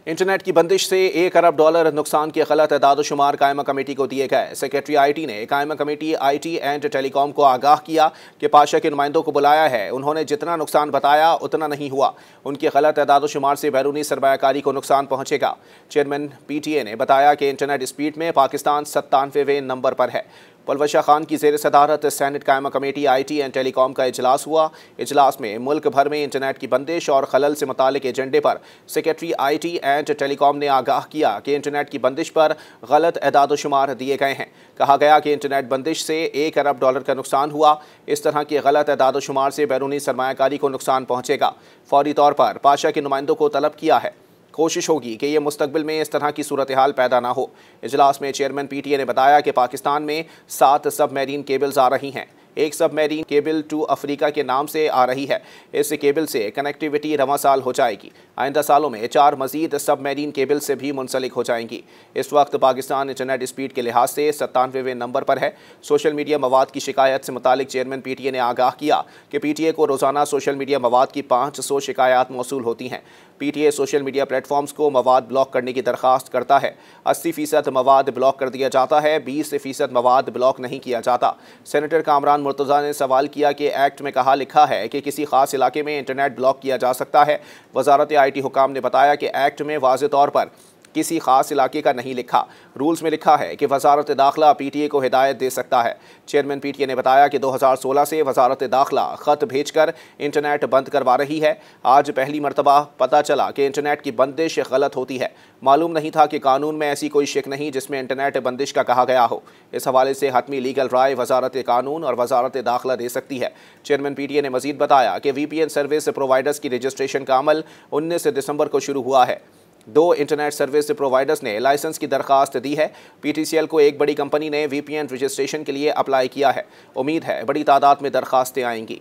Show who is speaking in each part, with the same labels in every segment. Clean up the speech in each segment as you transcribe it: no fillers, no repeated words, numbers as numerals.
Speaker 1: Internet की बंदिश से $1 अरब नुकसान के गलत एदाद-ओ-शुमार कायमा कमेटी को दिए गए। सेक्रेटरी IT ने कायमा कमेटी IT एंड टेलीकॉम को आगाह किया कि पाशा के नुमाइंदों को बुलाया है। उन्होंने जितना नुकसान बताया उतना नहीं हुआ। उनके गलत एदाद-ओ-शुमार से बैरूनी सरमायाकारी को नुकसान पहुंचेगा। चेयरमैन PTA ने बताया कि इंटरनेट स्पीड में पाकिस्तान 97वें नंबर पर है। पलवशा खान की ज़ेर सदारत सेनेट कायमा कमेटी IT एंड टेलीकॉम का इजलास हुआ। इजलास में मुल्क भर में इंटरनेट की बंदिश और खलल से मुतालिक एजेंडे पर सेक्रेटरी IT एंड टेलीकॉम ने आगाह किया कि इंटरनेट की बंदिश पर गलत एदाद-ओ-शुमार दिए गए हैं। कहा गया कि इंटरनेट बंदिश से $1 अरब का नुकसान हुआ। इस तरह के गलत एदाद-ओ-शुमार से बैरूनी सरमायाकारी को नुकसान पहुँचेगा। फौरी तौर पर पाशा के नुमाइंदों को तलब किया है। कोशिश होगी कि ये मुस्तकबिल में इस तरह की सूरत हाल पैदा ना हो। इजलास में चेयरमैन PTA ने बताया कि पाकिस्तान में 7 सबमरीन केबल्स आ रही हैं। एक सबमरीन केबल टू अफ्रीका के नाम से आ रही है। इस केबल से कनेक्टिविटी रवां साल हो जाएगी। आइंदा सालों में 4 मजीद सबमरीन केबल से भी मुंसलिक हो जाएंगी। इस वक्त पाकिस्तान इंटरनेट स्पीड के लिहाज से 97वें नंबर पर है। सोशल मीडिया मवाद की शिकायत से मुतालिक चेयरमैन PTA ने आगाह किया कि PTA को रोज़ाना सोशल मीडिया मवाद की 500 शिकायत मौसूल होती हैं। PTA सोशल मीडिया प्लेटफॉर्म्स को मवाद ब्लॉक करने की दरख्वास्त करता है। 80% मवाद ब्लॉक कर दिया जाता है, 20% मवाद ब्लॉक नहीं किया जाता। सेनेटर कामरान मुर्तज़ा ने सवाल किया कि एक्ट में कहा लिखा है कि किसी खास इलाके में इंटरनेट ब्लॉक किया जा सकता है। वजारत IT हुकाम ने बताया कि एक्ट में वाज़े तौर पर किसी खास इलाके का नहीं लिखा। रूल्स में लिखा है कि वजारत दाखिला PTA को हिदायत दे सकता है। चेयरमैन PTA ने बताया कि 2016 से वजारत दाखिला ख़त भेजकर इंटरनेट बंद करवा रही है। आज पहली मरतबा पता चला कि इंटरनेट की बंदिश गलत होती है। मालूम नहीं था कि कानून में ऐसी कोई शिक नहीं जिसमें इंटरनेट बंदिश का कहा गया हो। इस हवाले से हतमी लीगल राय वजारत कानून और वजारत दाखिला दे सकती है। चेयरमैन PTA ने मजीद बताया कि VPN सर्विस प्रोवाइडर्स की रजिस्ट्रेशन का अमल 19 दिसंबर को शुरू हुआ है। 2 इंटरनेट सर्विस प्रोवाइडर्स ने लाइसेंस की दरख्वास्त दी है। PTCL को एक बड़ी कंपनी ने VPN रजिस्ट्रेशन के लिए अप्लाई किया है। उम्मीद है बड़ी तादाद में दरख्वास्तें आएंगी।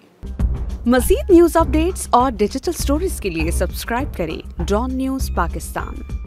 Speaker 2: मज़ीद न्यूज़ अपडेट्स और डिजिटल स्टोरीज के लिए सब्सक्राइब करें डॉन न्यूज़ पाकिस्तान।